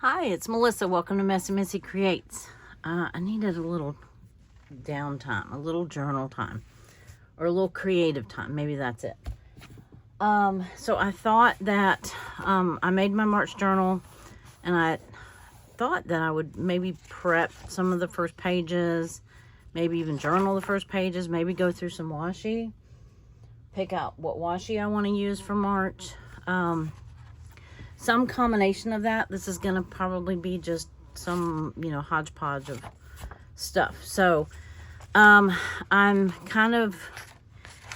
Hi, it's Melissa. Welcome to Messy Missy Creates. I needed a little downtime, a little journal time, or a little creative time. Maybe that's it. So I thought that I made my March journal, and I thought that I would maybe prep some of the first pages, maybe even journal the first pages, maybe go through some washi, pick out what washi I want to use for March. Some combination of that. This is going to probably be just some, hodgepodge of stuff. So, I'm kind of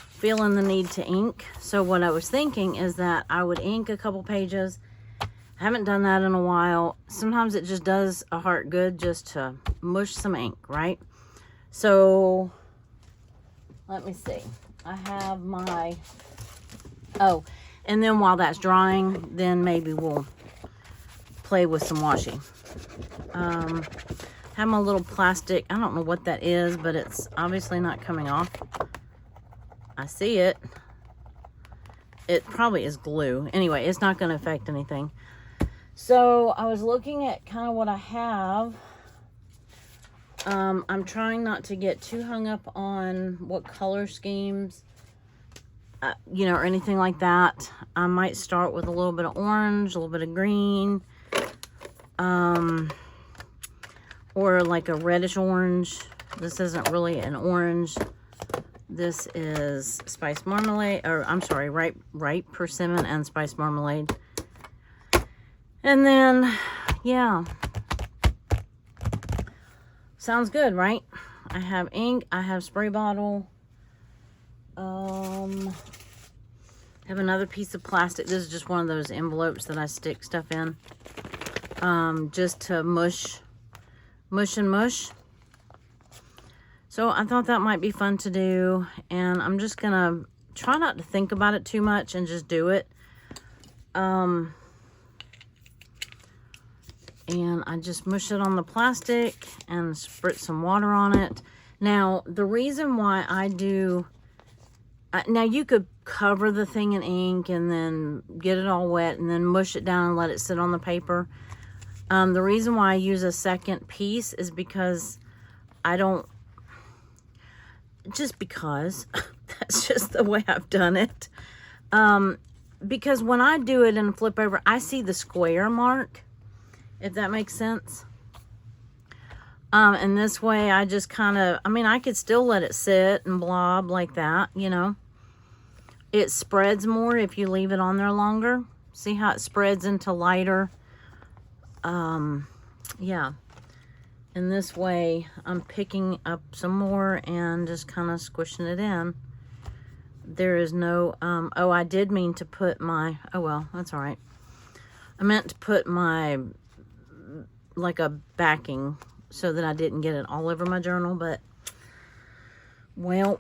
feeling the need to ink. So what I was thinking is that I would ink a couple pages. I haven't done that in a while. Sometimes it just does a heart good just to mush some ink, right? So, let me see. I have my, and then while that's drying, then maybe we'll play with some washi. Have my little plastic, I don't know what that is, but it's obviously not coming off. I see it. It probably is glue. Anyway, it's not going to affect anything. So I was looking at kind of what I have. I'm trying not to get too hung up on what color schemes, or anything like that. I might start with a little bit of orange, a little bit of green, or like a reddish orange. This isn't really an orange. This is spice marmalade, or I'm sorry, ripe persimmon and spice marmalade. And then, yeah. Sounds good, right? I have ink, I have spray bottle. Have another piece of plastic. This is just one of those envelopes that I stick stuff in. Just to mush and mush. So I thought that might be fun to do. And I'm just gonna try not to think about it too much and just do it. And I just mush it on the plastic and spritz some water on it. Now, the reason why I do... now, you could cover the thing in ink and then get it all wet and then mush it down and let it sit on the paper. The reason why I use a second piece is because I don't... Just because. That's just the way I've done it. Because when I do it and flip over, I see the square mark, if that makes sense. And this way I just kind of... I could still let it sit and blob like that, It spreads more if you leave it on there longer. See how it spreads into lighter? Yeah. And this way, I'm picking up some more and just kind of squishing it in. There is no, I did mean to put my, oh well, that's all right. I meant to put my, like a backing so that I didn't get it all over my journal, but, well...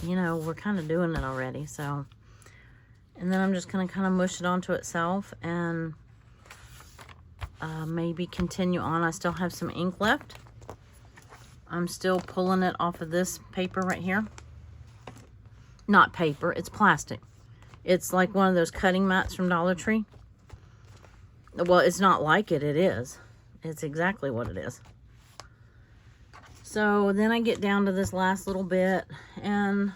we're kind of doing it already, so. And then I'm just going to kind of mush it onto itself and maybe continue on. I still have some ink left. I'm still pulling it off of this paper right here. Not paper, it's plastic. It's like one of those cutting mats from Dollar Tree. Well, it's not like it, it is. It's exactly what it is. So then I get down to this last little bit, and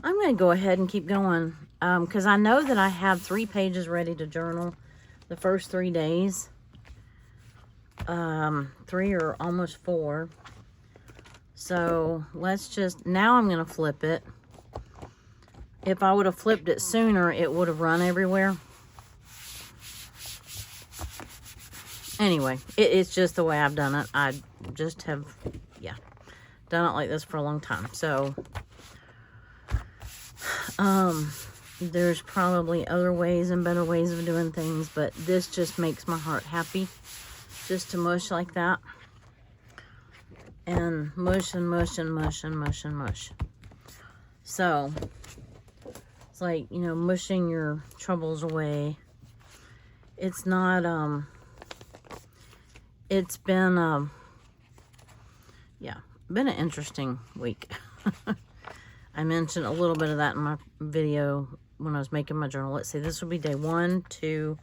I'm going to go ahead and keep going, because I know that I have 3 pages ready to journal the first 3 days. 3 or almost 4. So let's just, now I'm going to flip it. If I would have flipped it sooner, it would have run everywhere. Anyway, it's just the way I've done it. I just have, done it like this for a long time. So, there's probably other ways and better ways of doing things, but this just makes my heart happy. Just to mush like that. And mush and mush and mush and mush and mush. So, it's like, mushing your troubles away. It's not, it's been, been an interesting week. I mentioned a little bit of that in my video when I was making my journal. Let's see, this will be day 1, 2,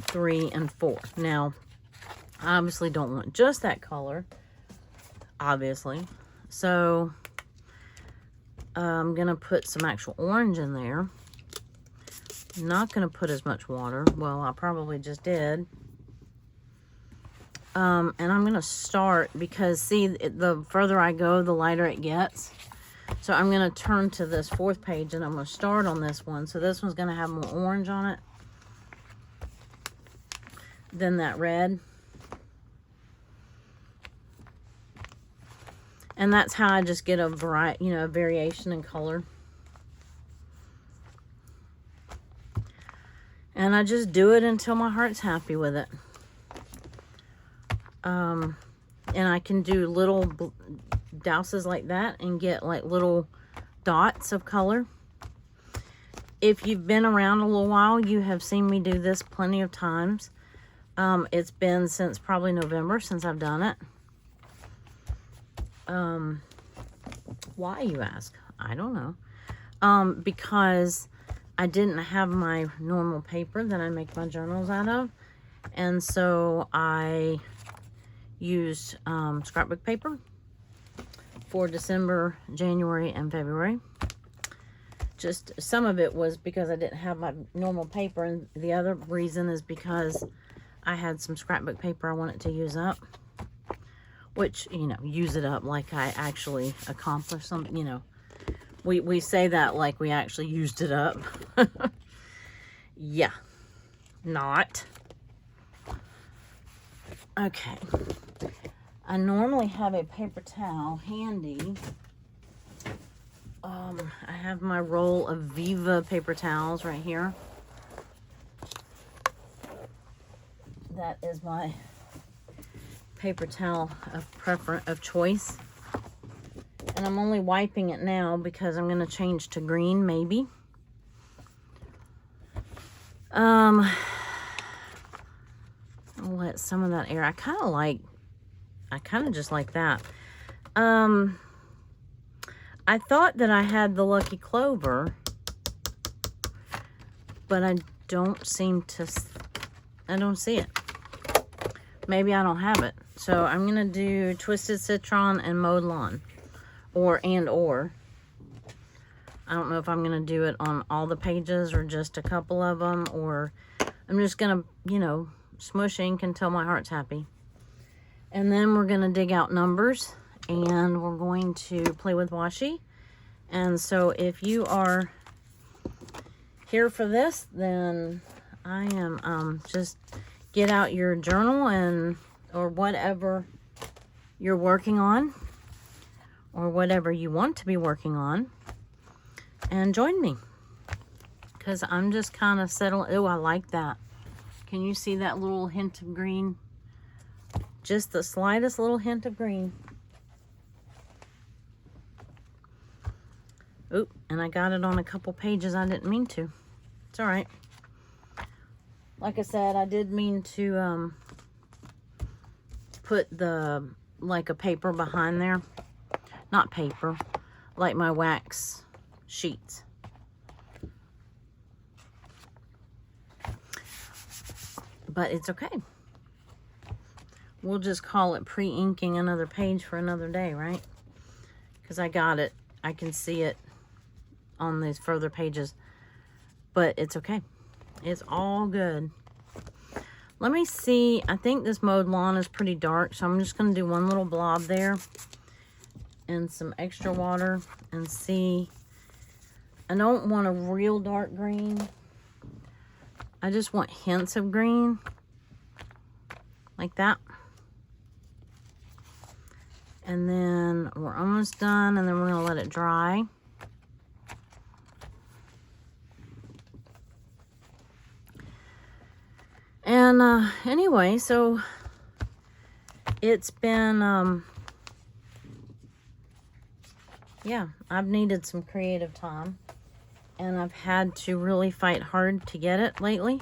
3, and 4. Now, I obviously don't want just that color, obviously. So, I'm going to put some actual orange in there. Not going to put as much water. Well, I probably just did. And I'm going to start, because see, the further I go, the lighter it gets. So I'm going to turn to this 4th page, and I'm going to start on this one. So this one's going to have more orange on it than that red. And that's how I just get a variety, you know, a variation in color. And I just do it until my heart's happy with it. And I can do little douses like that and get like little dots of color. If you've been around a little while, you have seen me do this plenty of times. It's been since probably November since I've done it. Why, you ask? I don't know. Because I didn't have my normal paper that I make my journals out of. And so I used scrapbook paper for December, January, and February. Just some of it was because I didn't have my normal paper, and the other reason is because I had some scrapbook paper I wanted to use up. Which, you know, use it up like I actually accomplished something, you know. We say that like we actually used it up. Yeah. Not. Okay. I normally have a paper towel handy. I have my roll of Viva paper towels right here. That is my paper towel of choice. And I'm only wiping it now because I'm going to change to green, maybe. I'll let some of that air. I kind of just like that. I thought that I had the Lucky Clover, but I don't see it. Maybe I don't have it. So I'm going to do Twisted Citron and Mowed Lawn. Or. I don't know if I'm going to do it on all the pages or just a couple of them. Or I'm just going to, you know, smush ink until my heart's happy. And then we're going to dig out numbers. And we're going to play with washi. And so if you are here for this, then I am just get out your journal and or whatever you're working on or whatever you want to be working on, and join me, because I'm just kind of settling. Oh, I like that. Can you see that little hint of green? Just the slightest little hint of green. Oop, and I got it on a couple pages I didn't mean to. It's all right. Like I said, I did mean to put like a paper behind there. Not paper, like my wax sheets. But it's okay. We'll just call it pre-inking another page for another day, right? Because I got it. I can see it on these further pages. But it's okay. It's all good. Let me see. I think this Mowed Lawn is pretty dark, so I'm just going to do one little blob there and some extra water and see. I don't want a real dark green. I just want hints of green like that. And then we're almost done, and then we're going to let it dry. And anyway, so it's been, yeah, I've needed some creative time, and I've had to really fight hard to get it lately.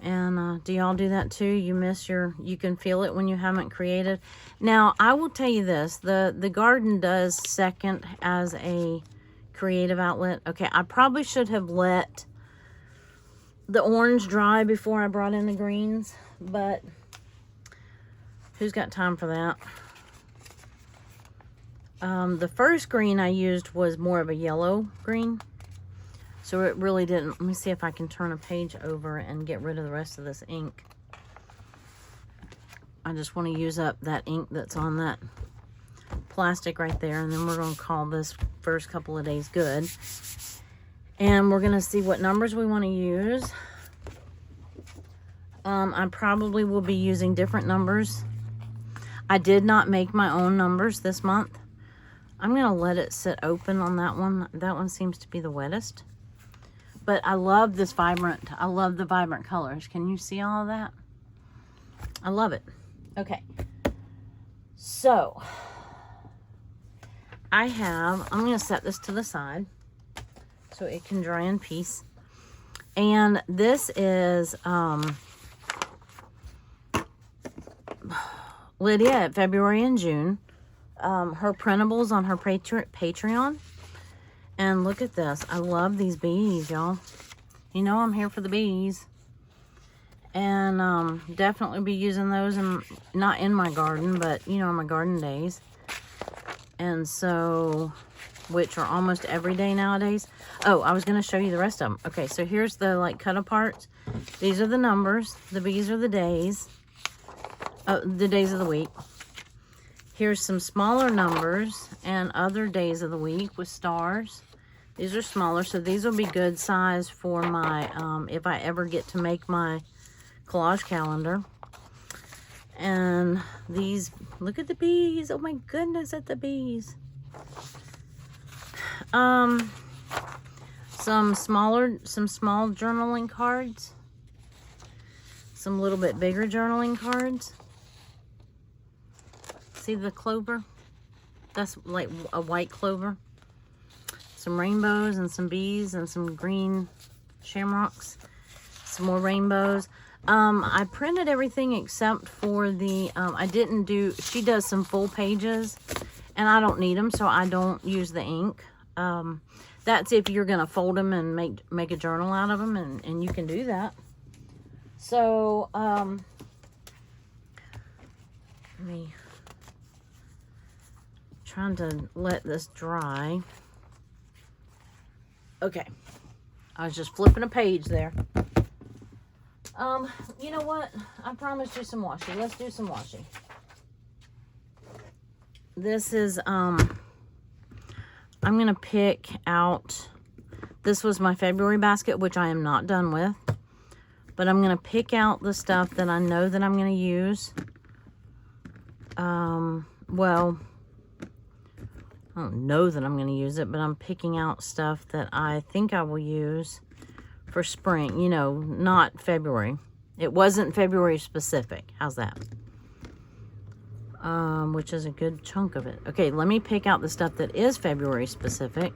And do y'all do that too? You can feel it when you haven't created. Now, I will tell you this, the garden does second as a creative outlet. Okay, I probably should have let the orange dry before I brought in the greens, but who's got time for that? The first green I used was more of a yellow green, so it really didn't. Let me see if I can turn a page over and get rid of the rest of this ink. I just want to use up that ink that's on that plastic right there, and then we're going to call this first couple of days good. And we're going to see what numbers we want to use. I probably will be using different numbers. I did not make my own numbers this month. I'm going to let it sit open on that one. That one seems to be the wettest. But I love this vibrant. I love the vibrant colors. Can you see all of that? I love it. Okay. So, I'm going to set this to the side so it can dry in peace. And this is Lydia at February and June. Her printables on her Patreon. And look at this. I love these bees, y'all. You know I'm here for the bees. And definitely be using those, not in my garden, but, you know, on my garden days. And so, which are almost every day nowadays. Oh, I was going to show you the rest of them. Okay, so here's the, like, cut apart. These are the numbers. The bees are the days. The days of the week. Here's some smaller numbers and other days of the week with stars. These are smaller, so these will be good size for my, if I ever get to make my collage calendar. And these, look at the bees. Oh my goodness, at the bees. Some small journaling cards. Some little bit bigger journaling cards. See the clover? That's like a white clover. Some rainbows and some bees and some green shamrocks. Some more rainbows. I printed everything except for the, she does some full pages and I don't need them, so I don't use the ink. That's if you're going to fold them and make a journal out of them, and you can do that. So, trying to let this dry. Okay. I was just flipping a page there. You know what? I promised you some washi. Let's do some washi. This is, I'm going to pick out, this was my February basket, which I am not done with. But I'm going to pick out the stuff that I know that I'm going to use. Well, I don't know that I'm going to use it, but I'm picking out stuff that I think I will use for spring, you know, not February. It wasn't February specific. How's that? Which is a good chunk of it. Okay, let me pick out the stuff that is February specific.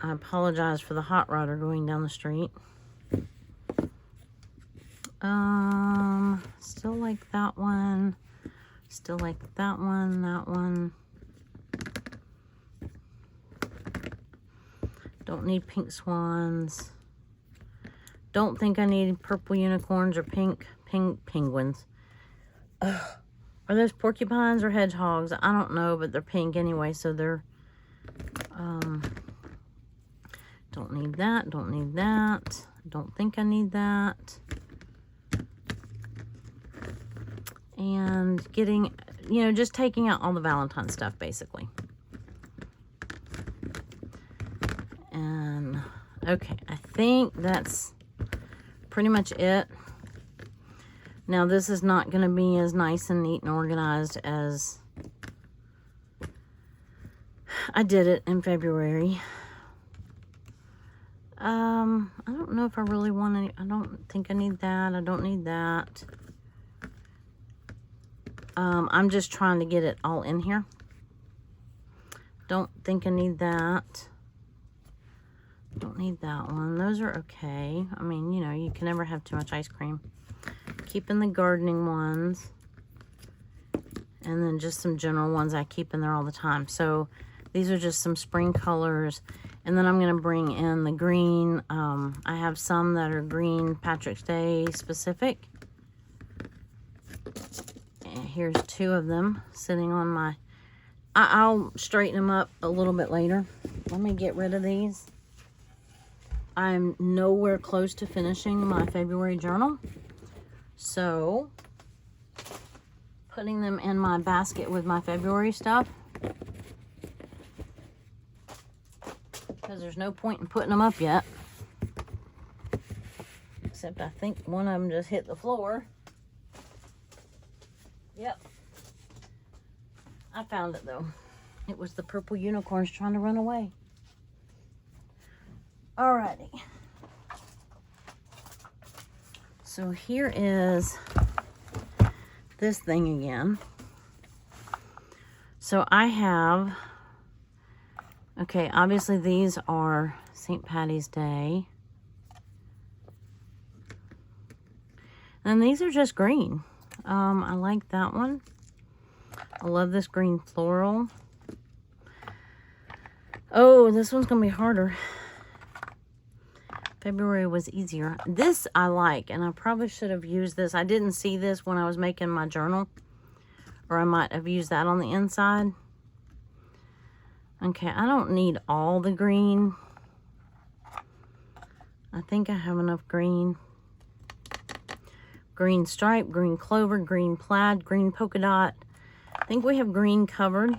I apologize for the hot rodder going down the street. Still like that one. Still like that one, that one. Don't need pink swans. Don't think I need purple unicorns or pink penguins. Ugh. Are those porcupines or hedgehogs? I don't know, but they're pink anyway, so they're, don't need that, don't need that. Don't think I need that. And getting, you know, just taking out all the Valentine stuff, basically. And, okay, I think that's pretty much it. Now, this is not going to be as nice and neat and organized as I did it in February. I don't know if I really want any, I don't think I need that. I don't need that. I'm just trying to get it all in here. Don't think I need that. Don't need that one. Those are okay. I mean, you know, you can never have too much ice cream. Keeping the gardening ones. And then just some general ones I keep in there all the time. So these are just some spring colors. And then I'm going to bring in the green. I have some that are green Patrick's Day specific. And here's 2 of them sitting on my... I'll straighten them up a little bit later. Let me get rid of these. I'm nowhere close to finishing my February journal. So, putting them in my basket with my February stuff. Because there's no point in putting them up yet. Except I think one of them just hit the floor. Yep. I found it though. It was the purple unicorns trying to run away. Alrighty. So here is this thing again. So I have... Okay, obviously these are St. Patty's Day. And these are just green. I like that one. I love this green floral. Oh, this one's going to be harder. February was easier. This I like, and I probably should have used this. I didn't see this when I was making my journal. Or I might have used that on the inside. Okay, I don't need all the green. I think I have enough green. Green stripe, green clover, green plaid, green polka dot. I think we have green covered.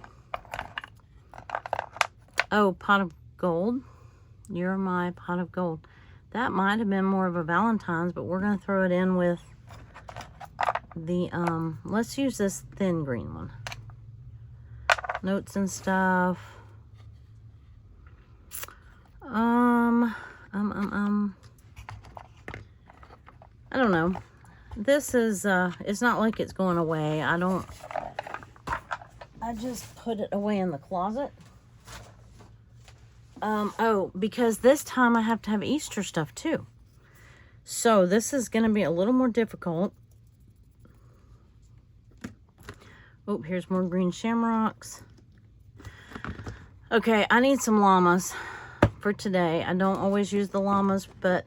Oh, pot of gold. You're my pot of gold. That might have been more of a Valentine's, but we're going to throw it in with the, let's use this thin green one. Notes and stuff. I don't know. This is, it's not like it's going away. I just put it away in the closet. Oh, because this time I have to have Easter stuff too. So this is going to be a little more difficult. Oh, here's more green shamrocks. Okay, I need some llamas for today. I don't always use the llamas, but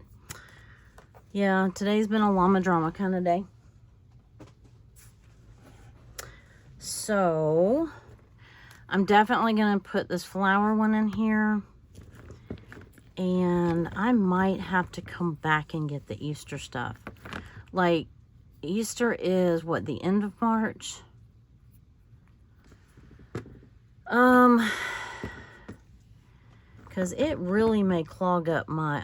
yeah, today's been a llama drama kind of day. So, I'm definitely going to put this flower one in here. And I might have to come back and get the Easter stuff. Like, Easter is, what, the end of March? Because it really may clog up my,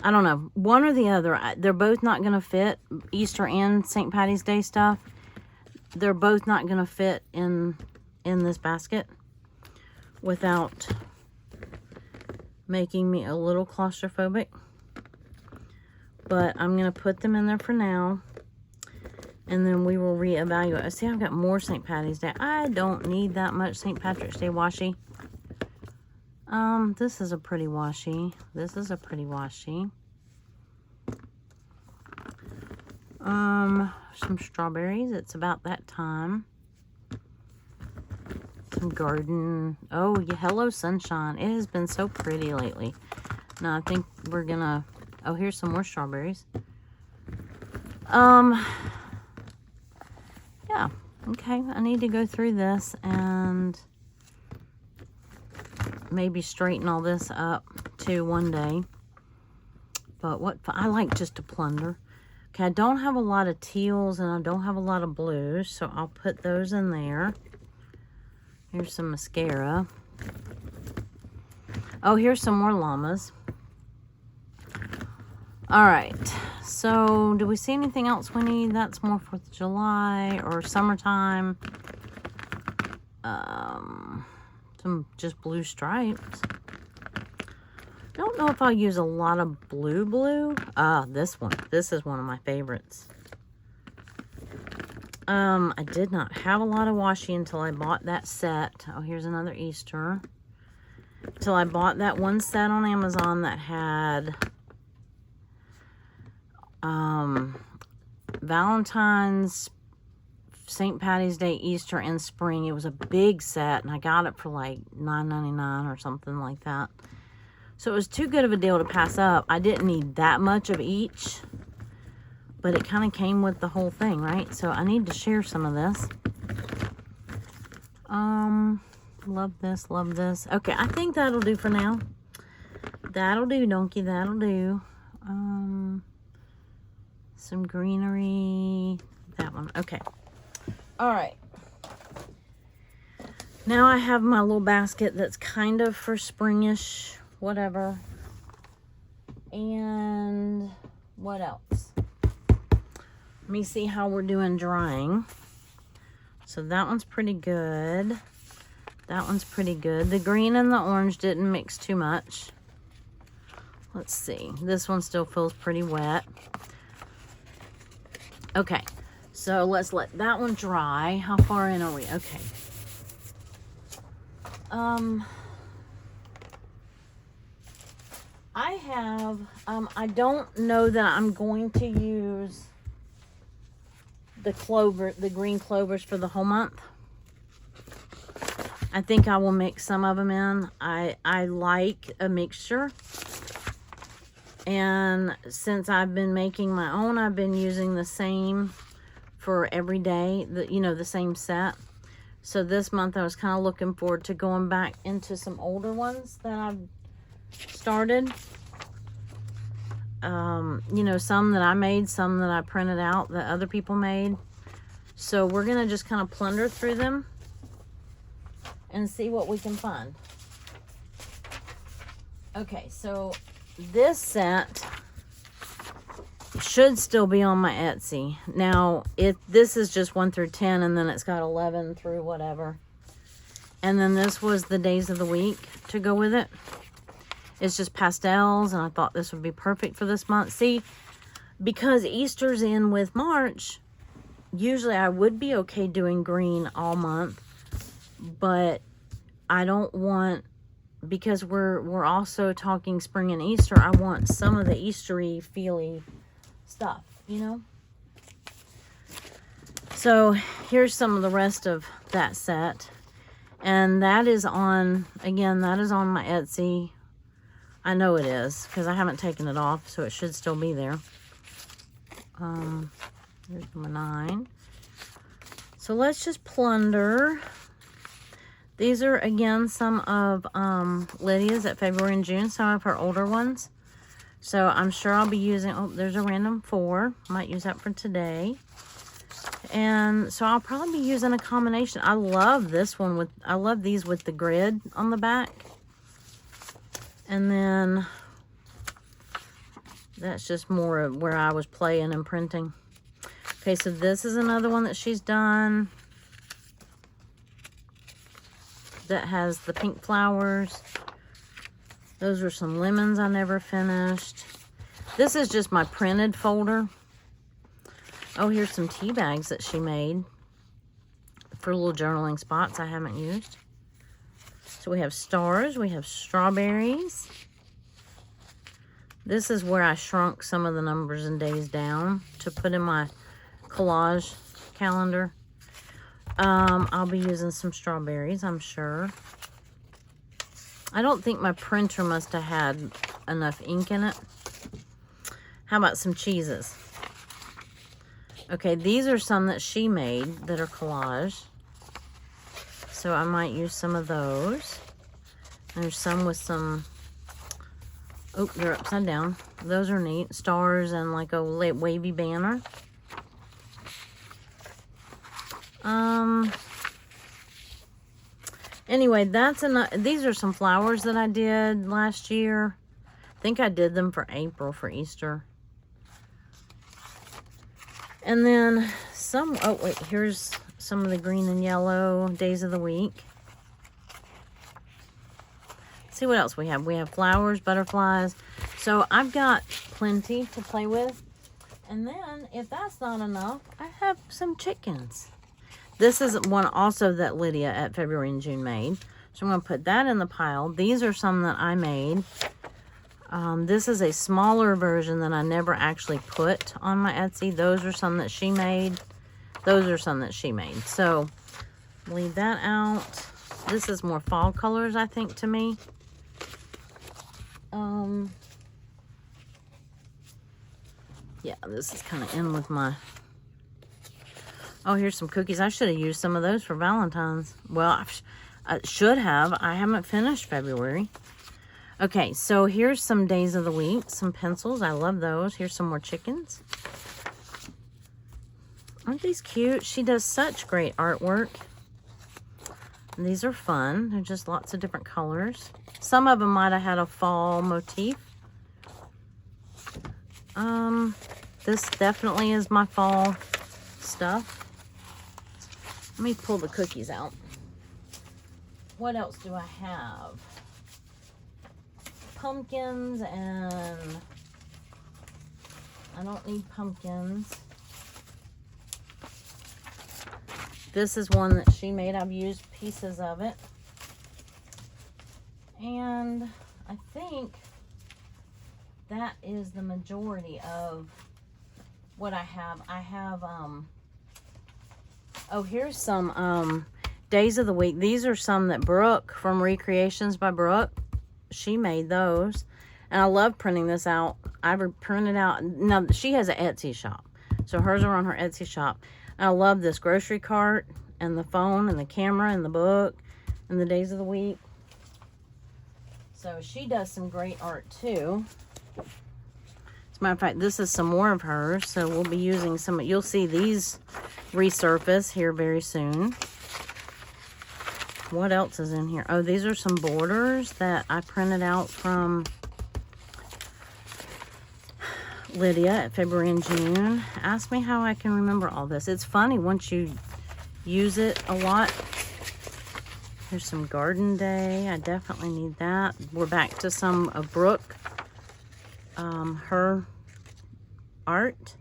I don't know, one or the other. They're both not going to fit. Easter and St. Patty's Day stuff. They're both not going to fit in this basket without making me a little claustrophobic. But I'm going to put them in there for now. And then we will reevaluate. See, I've got more St. Patty's Day. I don't need that much St. Patrick's Day washi. This is a pretty washi. This is a pretty washi. Some strawberries. It's about that time. Some garden. Oh, yeah, hello sunshine. It has been so pretty lately. Now I think we're gonna... Oh, here's some more strawberries. Yeah. Okay, I need to go through this and maybe straighten all this up too one day. But what I like just to plunder. Okay, I don't have a lot of teals and I don't have a lot of blues, so I'll put those in there. Here's some mascara. Oh, here's some more llamas. All right, so do we see anything else we need? That's more 4th of July or summertime. Some just blue stripes. Don't know if I'll use a lot of blue. This one. This is one of my favorites. I did not have a lot of washi until I bought that set. Oh, here's another Easter. Till I bought that one set on Amazon that had Valentine's, St. Patty's Day, Easter, and spring. It was a big set, and I got it for like $9.99 or something like that. So it was too good of a deal to pass up. I didn't need that much of each, but it kind of came with the whole thing, right? So I need to share some of this. Love this, love this. Okay, I think that'll do for now. That'll do, donkey, that'll do. Some greenery. That one, okay. All right. Now I have my little basket that's kind of for springish, whatever. And what else? Let me see how we're doing drying. So that one's pretty good. That one's pretty good. The green and the orange didn't mix too much. Let's see. This one still feels pretty wet. Okay. So let's let that one dry. How far in are we? Okay. I have, I don't know that I'm going to use the clover, the green clovers for the whole month. I think I will mix some of them in. I like a mixture. And since I've been making my own, I've been using the same for every day, the same set. So this month I was kind of looking forward to going back into some older ones that I've started. Some that I made, some that I printed out that other people made. So we're going to just kind of plunder through them and see what we can find. Okay, so this set should still be on my Etsy. Now, this is just 1 through 10, and then it's got 11 through whatever. And then this was the days of the week to go with it. It's just pastels, and I thought this would be perfect for this month. See, because Easter's in with March, usually I would be okay doing green all month, but I don't want, because we're also talking spring and Easter, I want some of the Eastery feely stuff, So here's some of the rest of that set, and that is on, again, that is on my Etsy. I know it is because I haven't taken it off, so it should still be there. Here's number 9. So let's just plunder. These are, again, some of Lydia's at February and June, some of her older ones. So I'm sure I'll be using, oh, there's a random 4. Might use that for today. And so I'll probably be using a combination. I love this one I love these with the grid on the back. And then that's just more of where I was playing and printing. Okay, so this is another one that she's done that has the pink flowers. Those are some lemons I never finished. This is just my printed folder. Oh, here's some tea bags that she made for little journaling spots I haven't used. So we have stars, we have strawberries. This is where I shrunk some of the numbers and days down to put in my collage calendar. I'll be using some strawberries, I'm sure. I don't think my printer must have had enough ink in it. How about some cheeses? Okay, these are some that she made that are collage. So I might use some of those. There's some with some, oh, they're upside down. Those are neat. Stars and like a wavy banner. Anyway, that's enough. These are some flowers that I did last year. I think I did them for April for Easter. And then some, oh wait, here's some of the green and yellow days of the week. See what else we have. We have flowers, butterflies. So I've got plenty to play with. And then if that's not enough, I have some chickens. This is one also that Lydia at February and June made. So I'm going to put that in the pile. These are some that I made. This is a smaller version that I never actually put on my Etsy. Those are some that she made Those are some that she made. So leave that out. This is more fall colors, I think, to me. Yeah, this is kind of in with my... Oh, here's some cookies. I should have used some of those for Valentine's. Well, I should have. I haven't finished February. Okay, so here's some days of the week. Some pencils. I love those. Here's some more chickens. Aren't these cute? She does such great artwork. And these are fun. They're just lots of different colors. Some of them might have had a fall motif. This definitely is my fall stuff. Let me pull the cookies out. What else do I have? Pumpkins, and I don't need pumpkins. This is one that she made. I've used pieces of it. And I think that is the majority of what I have. I have, oh, here's some days of the week. These are some that Brooke from Recreations by Brooke, she made those. And I love printing this out. I printed out, now she has an Etsy shop. So hers are on her Etsy shop. And I love this grocery cart and the phone and the camera and the book and the days of the week. So she does some great art too. As a matter of fact, this is some more of hers. So we'll be using some, you'll see these resurface here very soon. What else is in here? Oh, these are some borders that I printed out from Lydia at February and June. Ask me how I can remember all this. It's funny once you use it a lot. Here's some Garden Day. I definitely need that. We're back to some of Brooke, her art.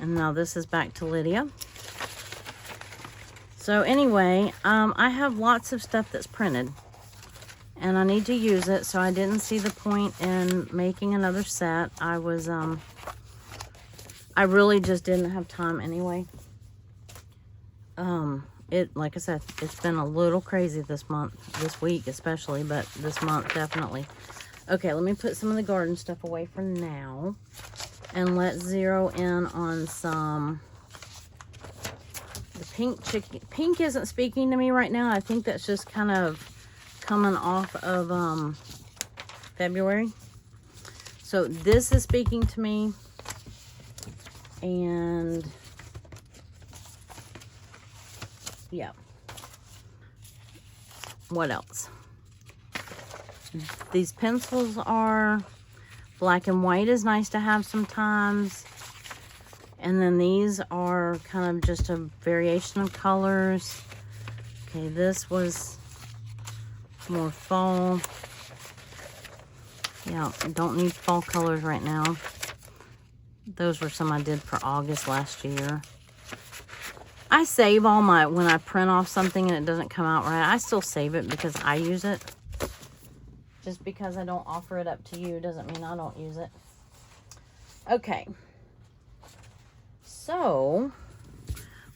And now this is back to Lydia. So anyway, I have lots of stuff that's printed. And I need to use it, so I didn't see the point in making another set. I really just didn't have time anyway. Like I said, it's been a little crazy this month, this week especially, but this month definitely. Okay, let me put some of the garden stuff away for now. And let's zero in on some... The pink chicken. Pink isn't speaking to me right now. I think that's just kind of coming off of February. So this is speaking to me. And yeah. What else? These pencils are black and white is nice to have sometimes. And then these are kind of just a variation of colors. Okay, this was more fall. Yeah, don't need fall colors right now. Those were some I did for August last year. I save all my, when I print off something and it doesn't come out right, I still save it because I use it. Just because I don't offer it up to you doesn't mean I don't use it. Okay. So,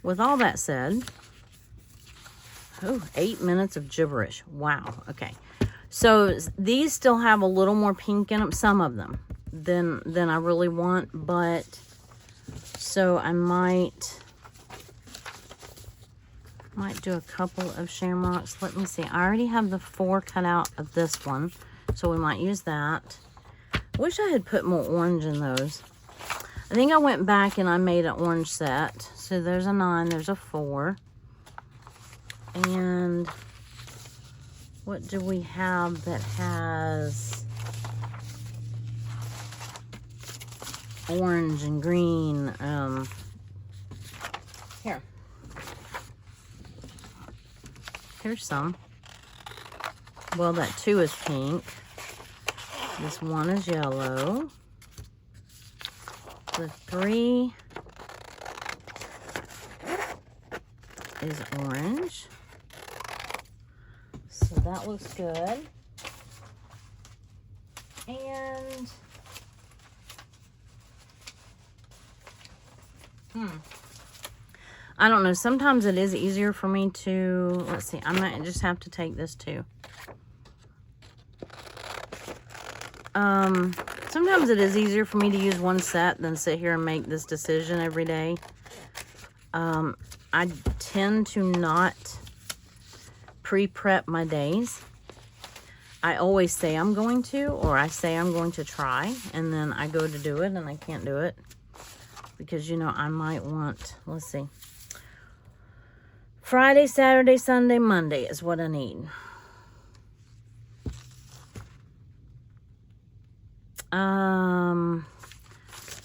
with all that said, oh, 8 minutes of gibberish. Wow. Okay. So these still have a little more pink in them, some of them, than I really want, but so I might do a couple of shamrocks. Let me see. I already have the 4 cut out of this one, so we might use that. Wish I had put more orange in those. I think I went back and I made an orange set. So there's a 9, there's a 4. And what do we have that has orange and green? Here. Here's some. Well, that 2 is pink. This 1 is yellow. The 3 is orange. So that looks good. And I don't know. Sometimes it is easier for me to, let's see, I might just have to take this too. Sometimes it is easier for me to use one set than sit here and make this decision every day. I tend to not pre-prep my days. I always say I'm going to, or I say I'm going to try, and then I go to do it and I can't do it. Because, you know, I might want, let's see, Friday, Saturday, Sunday, Monday is what I need.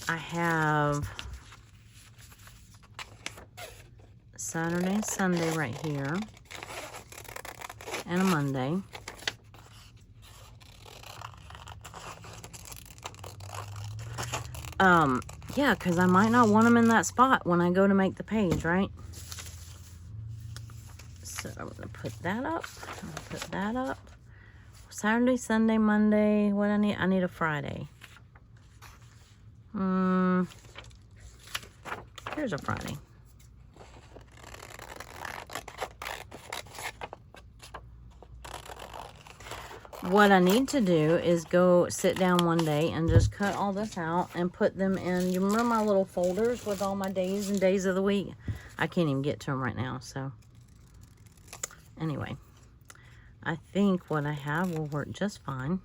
I have Saturday, Sunday right here, and a Monday. Yeah, because I might not want them in that spot when I go to make the page, right? So I'm going to put that up. I'm going to put that up. Saturday, Sunday, Monday. What I need? I need a Friday. Here's a Friday. What I need to do is go sit down one day and just cut all this out and put them in. You remember my little folders with all my days and days of the week? I can't even get to them right now, so anyway, I think what I have will work just fine.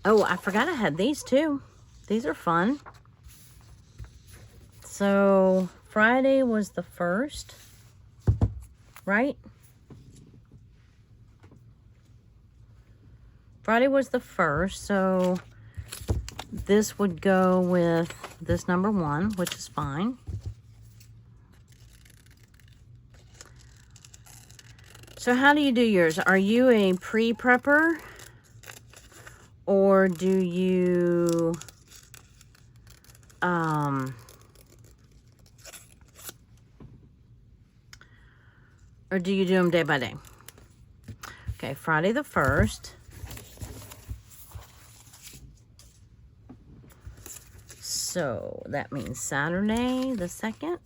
Oh, I forgot I had these too. These are fun. So Friday was the 1st, right? Friday was the 1st, so this would go with this number 1, which is fine. So how do you do yours? Are you a pre-prepper? Or do you, or do you do them day by day? Okay, Friday the 1st. So that means Saturday the 2nd.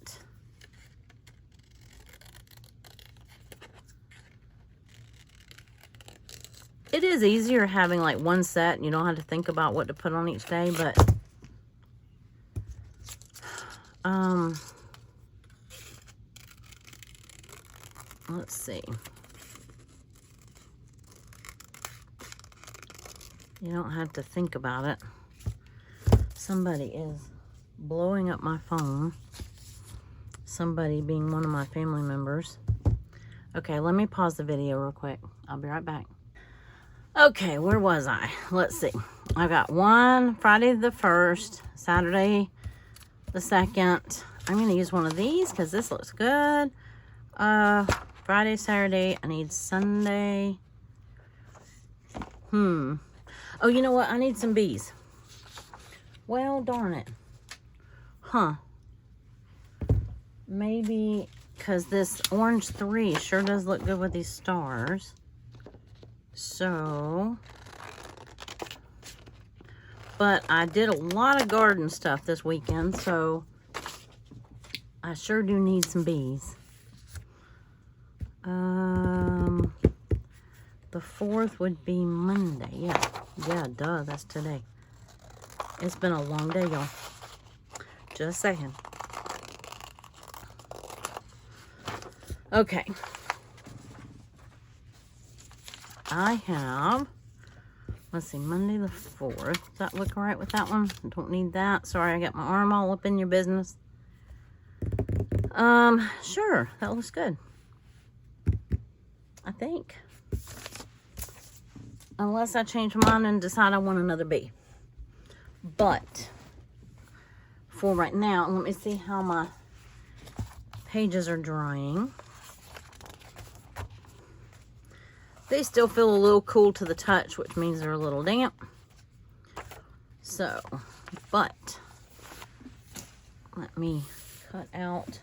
It is easier having like one set and you don't have to think about what to put on each day, but let's see. You don't have to think about it. Somebody is blowing up my phone. Somebody being one of my family members. Okay, let me pause the video real quick. I'll be right back. Okay, where was I? Let's see. I got one Friday the 1st, Saturday the 2nd. I'm going to use one of these because this looks good. Friday, Saturday. I need Sunday. Oh, you know what? I need some bees. Well, darn it. Huh. Maybe because this orange 3 sure does look good with these stars. So, but I did a lot of garden stuff this weekend, so I sure do need some bees. The 4th would be Monday. Yeah, duh, that's today. It's been a long day, y'all. Just saying. Okay. I have, let's see, Monday the 4th. Does that look all right with that one? I don't need that. Sorry, I got my arm all up in your business. Sure, that looks good. I think. Unless I change my mind and decide I want another bee. But, for right now, let me see how my pages are drying. They still feel a little cool to the touch, which means they're a little damp. So, but, let me cut out,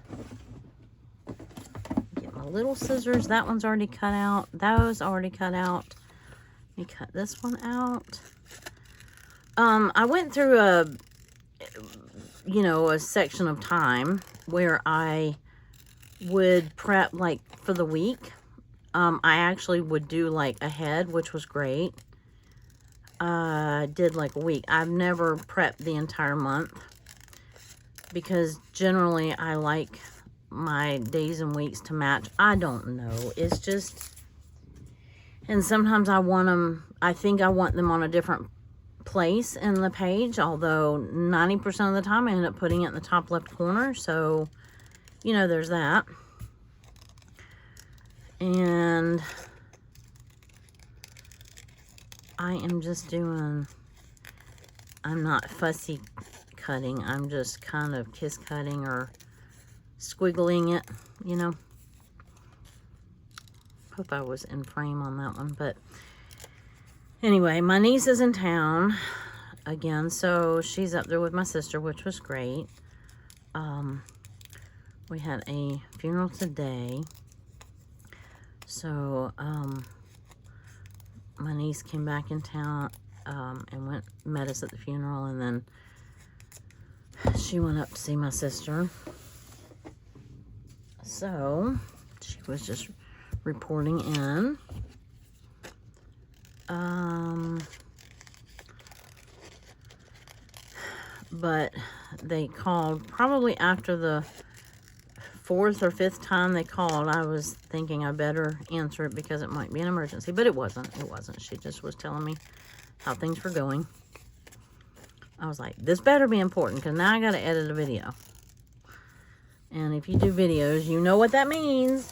get my little scissors. That one's already cut out. Those already cut out. Let me cut this one out. I went through you know, a section of time where I would prep like for the week. I actually would do like ahead, which was great. Did like a week. I've never prepped the entire month because generally I like my days and weeks to match. I don't know. It's just, and sometimes I want them, I think I want them on a different place in the page, although 90% of the time I end up putting it in the top left corner. So, you know, there's that. And I am just doing, I'm not fussy cutting. I'm just kind of kiss cutting or squiggling it, you know. Hope I was in frame on that one. But anyway, my niece is in town again, so she's up there with my sister, which was great. We had a funeral today. So, my niece came back in town and met us at the funeral, and then she went up to see my sister. So, she was just reporting in. But they called probably after the 4th or 5th time they called. I was thinking I better answer it because it might be an emergency, but it wasn't. It wasn't. She just was telling me how things were going. I was like, this better be important because now I got to edit a video. And if you do videos, you know what that means.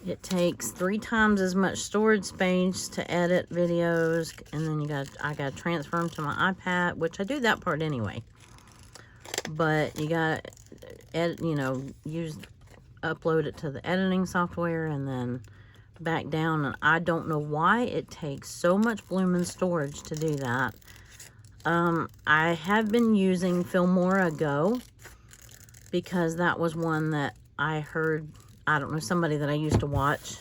It takes 3 times as much storage space to edit videos, and then I got to transfer them to my iPad, which I do that part anyway. But you got to edit, you know, upload it to the editing software and then back down. And I don't know why it takes so much blooming storage to do that. I have been using Filmora Go because that was one that I heard, I don't know, somebody that I used to watch.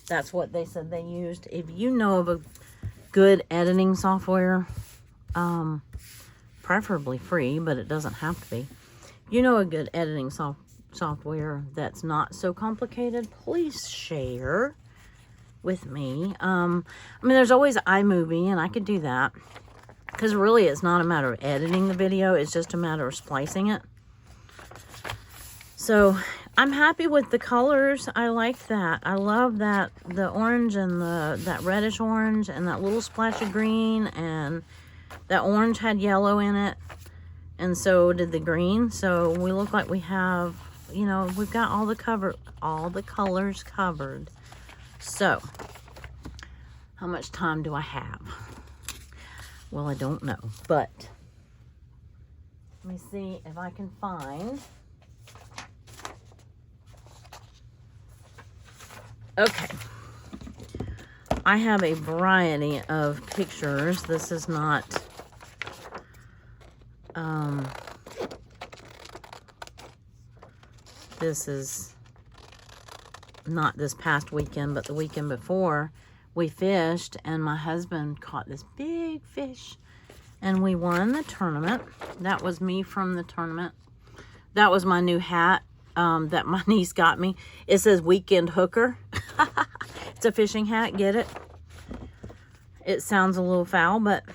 That's what they said they used. If you know of a good editing software, preferably free, but it doesn't have to be. You know a good editing software that's not so complicated, please share with me. I mean, there's always iMovie, and I could do that. Because really, it's not a matter of editing the video. It's just a matter of splicing it. So, I'm happy with the colors. I like that. I love that, the orange and that reddish orange and that little splash of green. And that orange had yellow in it. And so did the green. So we look like we have, you know, we've got all the colors covered. So, how much time do I have? Well, I don't know, but let me see if I can find. Okay. I have a variety of pictures. This is not this is not this past weekend, but the weekend before. We fished, and my husband caught this big fish, and we won the tournament. That was me from the tournament. That was my new hat that my niece got me. It says Weekend Hooker. It's a fishing hat, get it? It sounds a little foul, but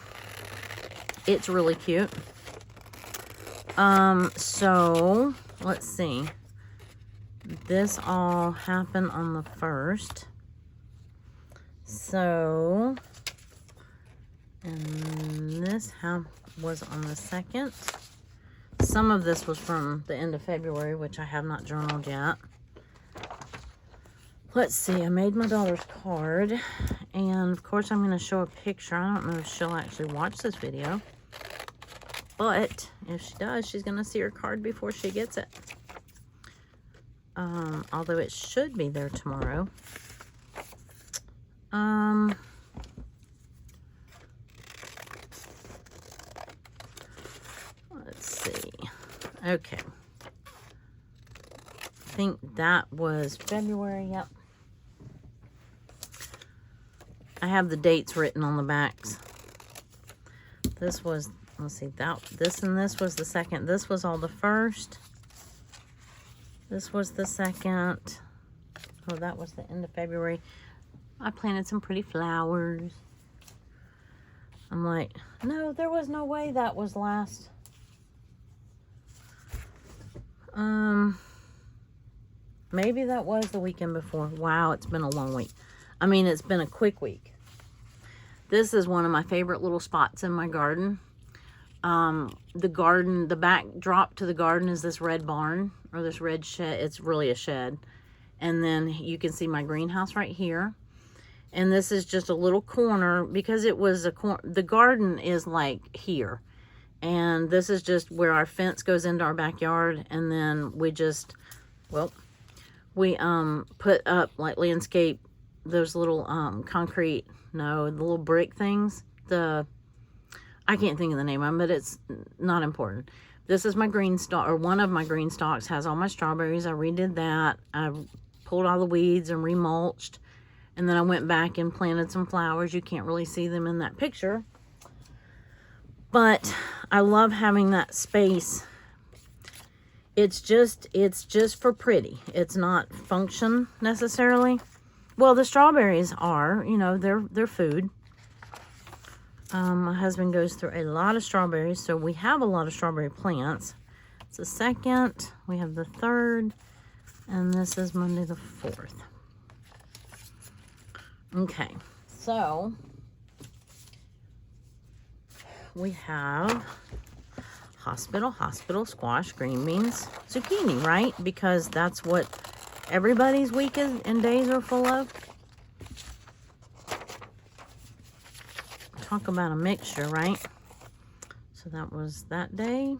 it's really cute. So, let's see. This all happened on the 1st. So, and this was on the 2nd. Some of this was from the end of February, which I have not journaled yet. Let's see, I made my daughter's card, and of course I'm going to show a picture. I don't know if she'll actually watch this video, but if she does, she's going to see her card before she gets it. Although it should be there tomorrow. Let's see. Okay. I think that was February, yep. I have the dates written on the backs. This was let's see, this and this was the second. This was all the first. This was the second. Oh, that was the end of February. I planted some pretty flowers. I'm like, no, there was no way that was last. Maybe that was the weekend before. Wow, it's been a long week. I mean, it's been a quick week. This is one of my favorite little spots in my garden. The backdrop to the garden is this red barn, or this red shed. It's really a shed. And then you can see my greenhouse right here. And this is just a little corner, because it was the garden is like here. And this is just where our fence goes into our backyard. And then we just, well, we put up like landscape, those little concrete, no, the little brick things. I can't think of the name of them, but it's not important. This is my green stalk, or one of my green stalks has all my strawberries. I redid that. I pulled all the weeds and remulched. And then I went back and planted some flowers. You can't really see them in that picture. But I love having that space. It's just for pretty. It's not function necessarily. Well, the strawberries are, you know, they're food. My husband goes through a lot of strawberries, so we have a lot of strawberry plants. It's the 2nd, we have the 3rd, and this is Monday the 4th. Okay, so we have hospital, squash, green beans, zucchini, right? Because that's what everybody's week and days are full of. Talk about a mixture, right? So that was that day.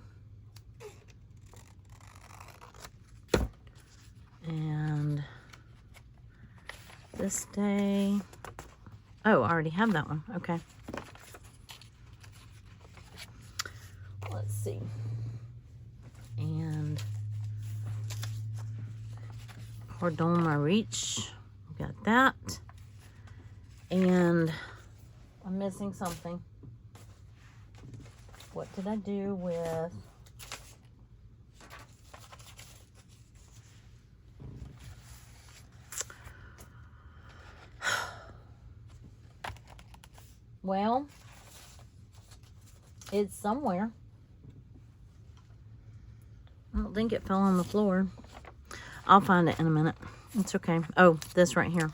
And this day. Oh, I already have that one. Okay. Let's see. And cordon Mariche. We got that. And I'm missing something. What did I do with... Well, it's somewhere. I don't think it fell on the floor. I'll find it in a minute. It's okay. Oh, this right here.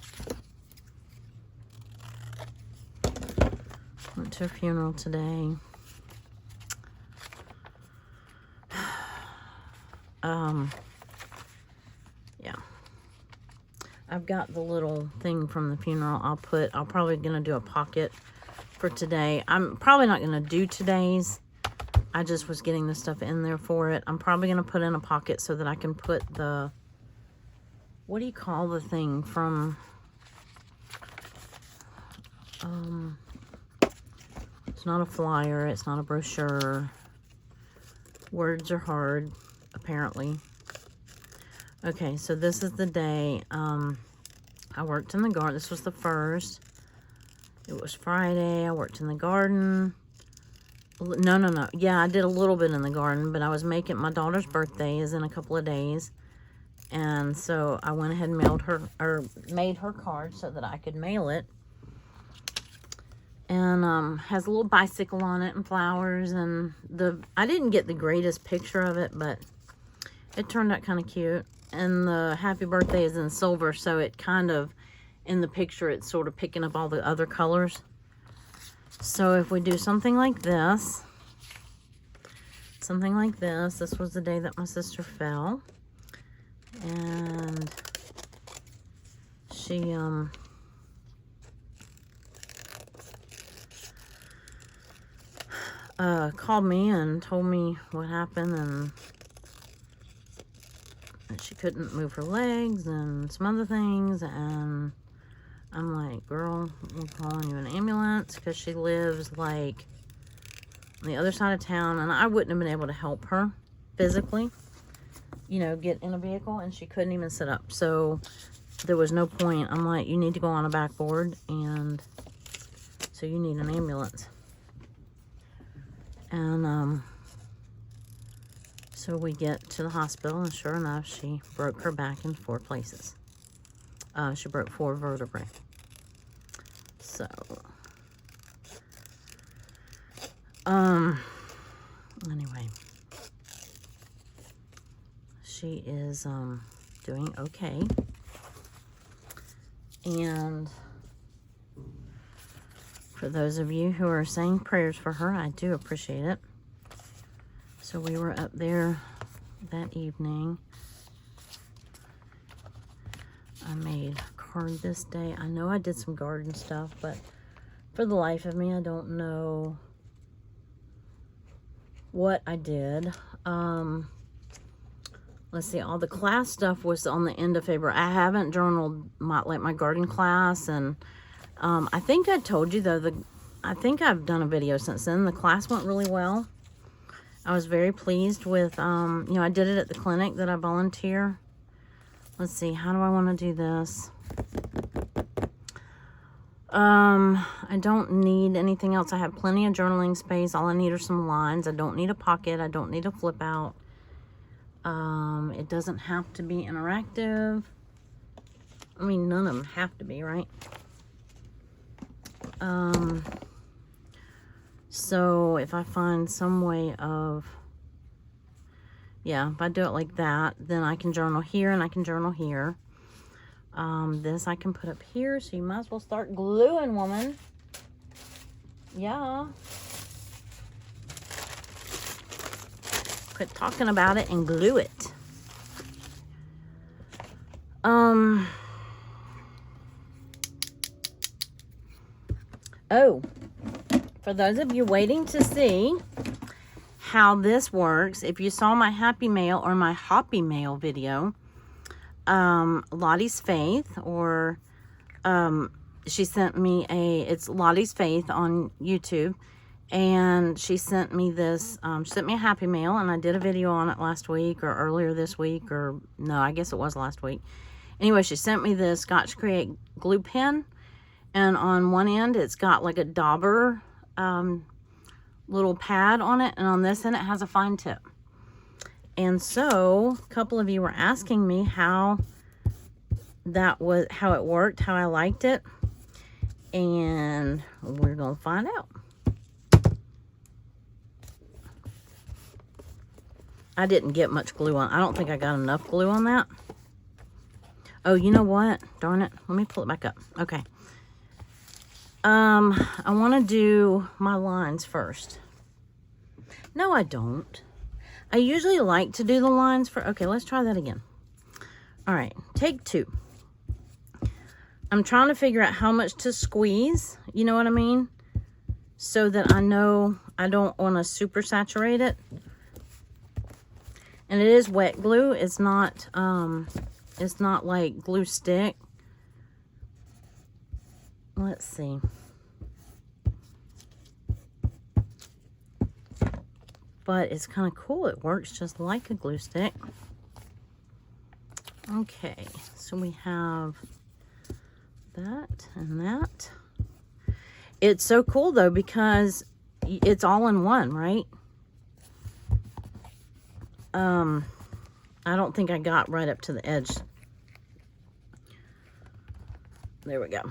Went to a funeral today. Yeah. I've got the little thing from the funeral. I'm probably gonna do a pocket for today. I'm probably not gonna do today's. I just was getting the stuff in there for it. I'm probably gonna put in a pocket so that I can put the, what do you call the thing from, it's not a flyer, it's not a brochure. Words are hard, apparently. Okay, so this is the day. I worked in the garden. This was the 1st. It was Friday. I worked in the garden. No. Yeah, I did a little bit in the garden, but I was making, my daughter's birthday is in a couple of days. And so I went ahead and made her card so that I could mail it. And has a little bicycle on it and flowers, and I didn't get the greatest picture of it, but it turned out kind of cute. And the happy birthday is in silver, so it kind of, in the picture, it's sort of picking up all the other colors. So if we do something like this, this was the day that my sister fell. And she, called me and told me what happened, and she couldn't move her legs and some other things. And I'm like, girl, we're calling you an ambulance, because she lives like on the other side of town, and I wouldn't have been able to help her physically, you know, get in a vehicle, and she couldn't even sit up. So there was no point. I'm like, you need to go on a backboard, and so you need an ambulance. And so we get to the hospital, and sure enough, she broke her back in 4 places. She broke 4 vertebrae. So, anyway, she is, doing okay. And for those of you who are saying prayers for her, I do appreciate it. So we were up there that evening. I made a card this day. I know I did some garden stuff, but for the life of me, I don't know what I did. Let's see, all the class stuff was on the end of February. I haven't journaled my garden class, and I think I told you though, I think I've done a video since then. The class went really well. I was very pleased with, you know, I did it at the clinic that I volunteer. Let's see, how do I want to do this? I don't need anything else. I have plenty of journaling space. All I need are some lines. I don't need a pocket. I don't need a flip out. It doesn't have to be interactive. I mean, none of them have to be, right? So if I find some way of, yeah, if I do it like that, then I can journal here and I can journal here. This I can put up here, so you might as well start gluing, woman. Yeah. Quit talking about it and glue it. Oh, for those of you waiting to see how this works, if you saw my Happy Mail or my Hoppy Mail video, Lottie's Faith, or she sent me it's Lottie's Faith on YouTube, and she sent me this, she sent me a Happy Mail, and I did a video on it last week, or earlier this week, or no, I guess it was last week. Anyway, she sent me this Scotch Create glue pen, and on one end, it's got like a dauber little pad on it, and on this end, it has a fine tip. And so, a couple of you were asking me how it worked, how I liked it, and we're gonna find out. I didn't get much glue on. I don't think I got enough glue on that. Oh, you know what? Darn it. Let me pull it back up. Okay. I want to do my lines first. No, I don't. I usually like to do the lines for... Okay, let's try that again. All right, take 2. I'm trying to figure out how much to squeeze. You know what I mean? So that I know I don't want to super saturate it. And it is wet glue. It's not like glue stick. Let's see. But it's kind of cool. It works just like a glue stick. Okay, so we have that and that. It's so cool though, because it's all in one, right? I don't think I got right up to the edge. There we go.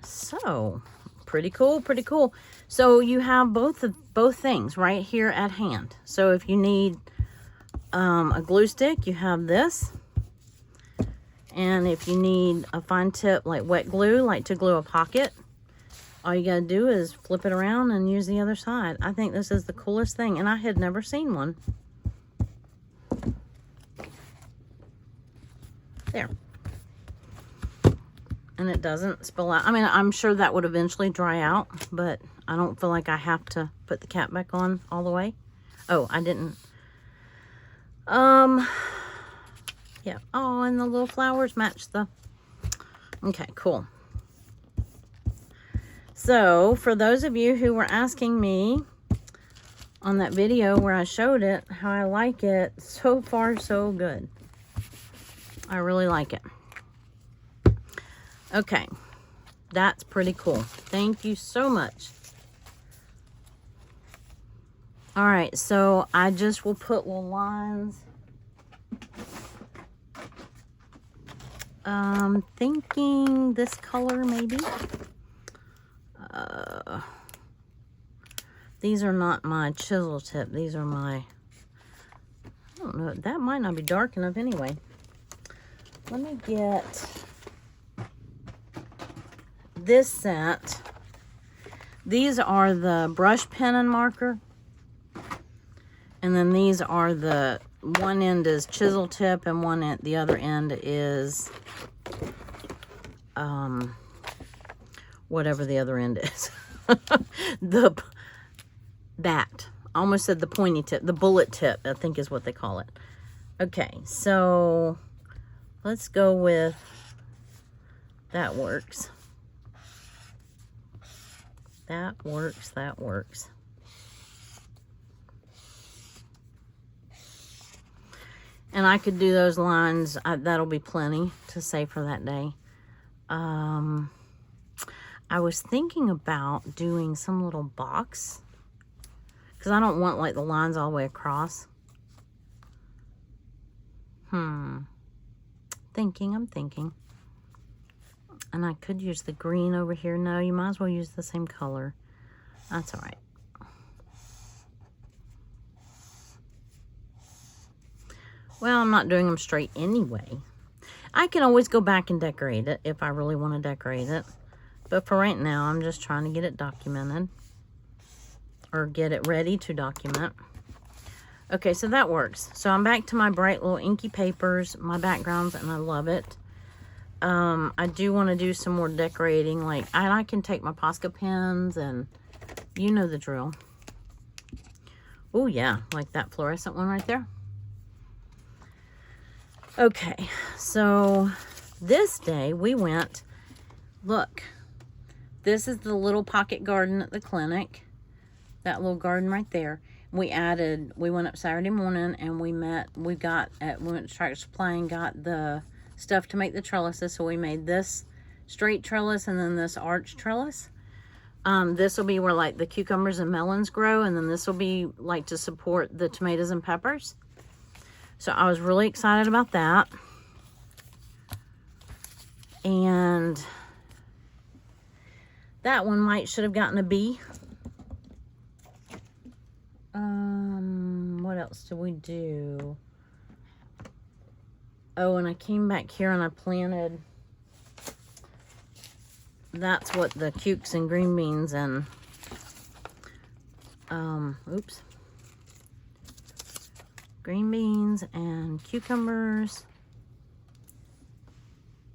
So, pretty cool, pretty cool. So you have both things right here at hand. So if you need a glue stick, you have this. And if you need a fine tip like wet glue, like to glue a pocket, all you gotta do is flip it around and use the other side. I think this is the coolest thing, and I had never seen one. There. And it doesn't spill out. I mean, I'm sure that would eventually dry out, but I don't feel like I have to put the cap back on all the way. Oh, I didn't. Yeah. Oh, and the little flowers match the... Okay, cool. So, for those of you who were asking me on that video where I showed it, how I like it, so far, so good. I really like it. Okay, that's pretty cool. Thank you so much. All right, so I just will put little lines. Thinking this color maybe. These are not my chisel tip. These are my, I don't know, that might not be dark enough anyway. Let me get this set. These are the brush pen and marker. And then these are the, one end is chisel tip and one end, the other end is, whatever the other end is. That. I almost said the pointy tip, the bullet tip, I think is what they call it. Okay, so let's go with, that works. That works, that works. And I could do those lines. That'll be plenty to say for that day. I was thinking about doing some little box. Because I don't want like the lines all the way across. I'm thinking. And I could use the green over here. No, you might as well use the same color. That's all right. Well, I'm not doing them straight anyway. I can always go back and decorate it if I really want to decorate it. But for right now, I'm just trying to get it documented. Or get it ready to document. Okay, so that works. So I'm back to my bright little inky papers, my backgrounds, and I love it. I do want to do some more decorating. Like, I can take my Posca pens and you know the drill. Oh, yeah, like that fluorescent one right there. Okay, so this day we went, look, this is the little pocket garden at the clinic. That little garden right there. We went up Saturday morning and we went to Tractor Supply and got the stuff to make the trellises. So we made this straight trellis and then this arch trellis. This will be where like the cucumbers and melons grow, and then this will be like to support the tomatoes and peppers. So I was really excited about that. And that one should have gotten a B. What else did we do? Oh, and I came back here and I planted, that's what the cukes and green beans and, green beans and cucumbers.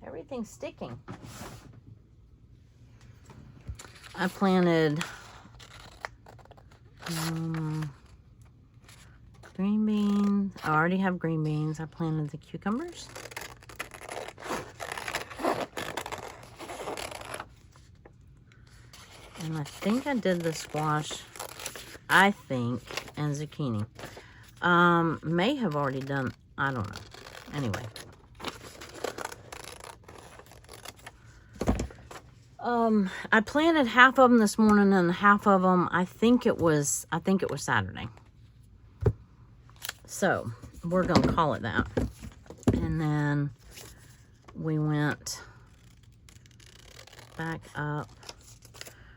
Everything's sticking. I planted green beans. I already have green beans. I planted the cucumbers. And I think I did the squash, and zucchini. May have already done, I don't know. Anyway. I planted half of them this morning and half of them, I think it was Saturday. So, we're going to call it that. And then we went back up.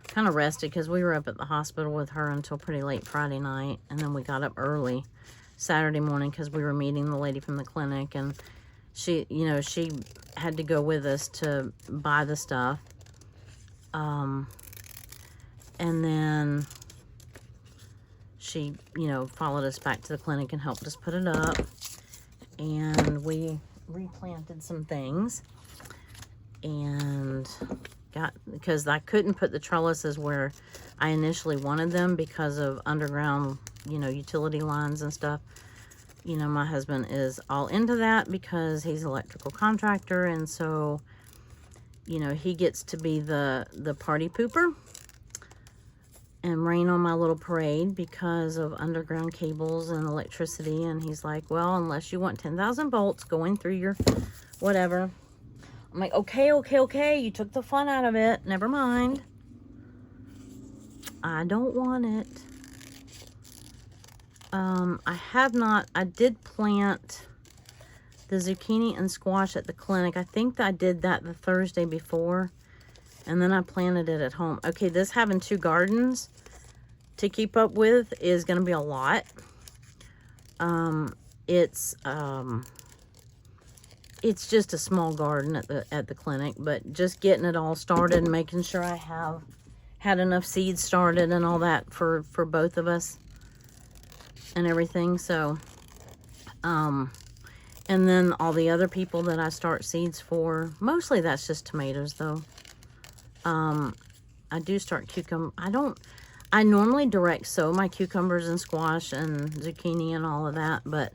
Kind of rested because we were up at the hospital with her until pretty late Friday night. And then we got up early Saturday morning because we were meeting the lady from the clinic. And she had to go with us to buy the stuff. And then she, followed us back to the clinic and helped us put it up. And we replanted some things. And because I couldn't put the trellises where I initially wanted them because of underground, utility lines and stuff. My husband is all into that because he's an electrical contractor. And so, he gets to be the party pooper and rain on my little parade because of underground cables and electricity. And he's like, well, unless you want 10,000 volts going through your whatever. I'm like, okay. You took the fun out of it. Never mind. I don't want it. I did plant the zucchini and squash at the clinic. I think that I did that the Thursday before, and then I planted it at home. Okay, this having 2 gardens to keep up with is going to be a lot. It's just a small garden at the clinic, but just getting it all started and making sure I have had enough seeds started and all that for both of us and everything. So, and then all the other people that I start seeds for, mostly that's just tomatoes though. I do start cucumber. I normally direct sow my cucumbers and squash and zucchini and all of that, but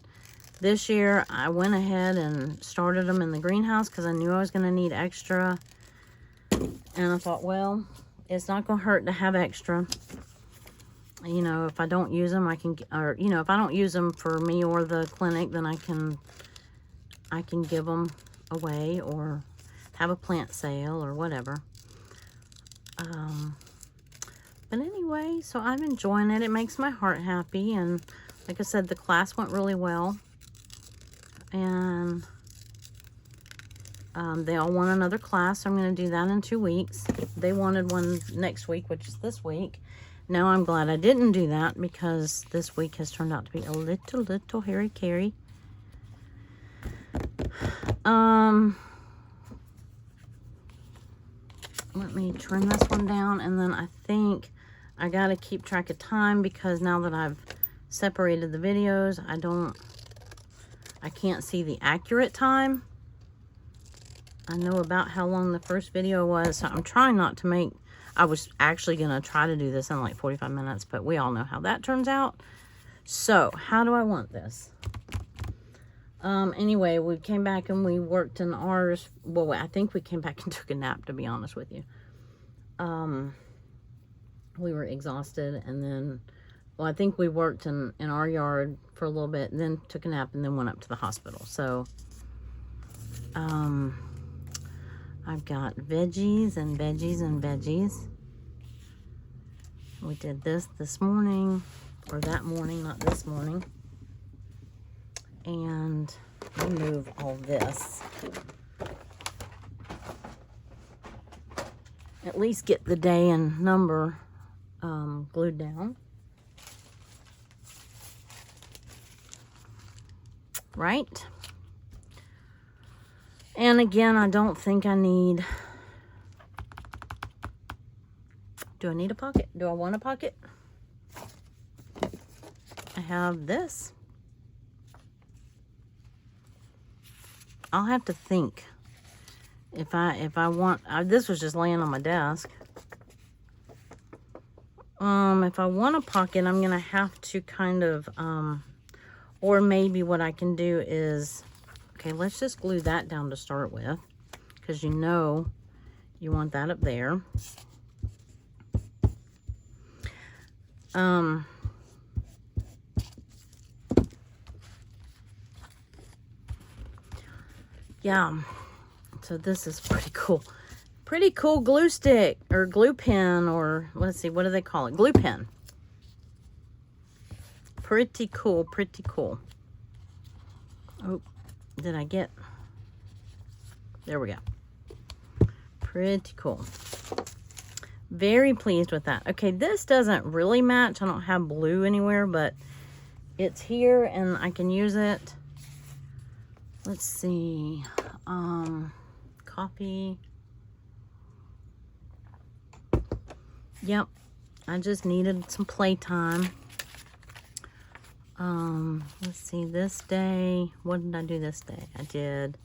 this year I went ahead and started them in the greenhouse because I knew I was going to need extra. And I thought, well, it's not going to hurt to have extra. You know, if I don't use them, I can, or, you know, if I don't use them for me or the clinic, then I can give them away or have a plant sale or whatever. But anyway, so I'm enjoying it. It makes my heart happy. And like I said, the class went really well. And they all want another class. So I'm going to do that in 2 weeks. They wanted one next week, which is this week. Now I'm glad I didn't do that because this week has turned out to be a little hairy-carry. Let me trim this one down, and then I think I got to keep track of time because now that I've separated the videos, I can't see the accurate time. I know about how long the first video was, so I'm trying not to make, I was actually going to try to do this in like 45 minutes, but we all know how that turns out. So, how do I want this? Anyway, we came back and we worked in ours. Well, I think we came back and took a nap, to be honest with you. We were exhausted, and then, well, I think we worked in our yard for a little bit, and then took a nap, and then went up to the hospital. So, I've got veggies and veggies and veggies. We did this morning, or that morning, not this morning. And remove all this. At least get the day and number glued down. Right? And again, I don't think I need... Do I need a pocket? Do I want a pocket? I have this. I'll have to think if I want. This was just laying on my desk. If I want a pocket, I'm gonna have to kind of or maybe what I can do is, okay, let's just glue that down to start with, because you know you want that up there. Yeah, so this is pretty cool. Pretty cool glue stick, or glue pen, or let's see, what do they call it? Glue pen. Pretty cool, pretty cool. Oh, did I get... There we go. Pretty cool. Very pleased with that. Okay, this doesn't really match. I don't have blue anywhere, but it's here and I can use it. Let's see, copy. Yep, I just needed some playtime. Let's see, this day, what did I do this day? I did,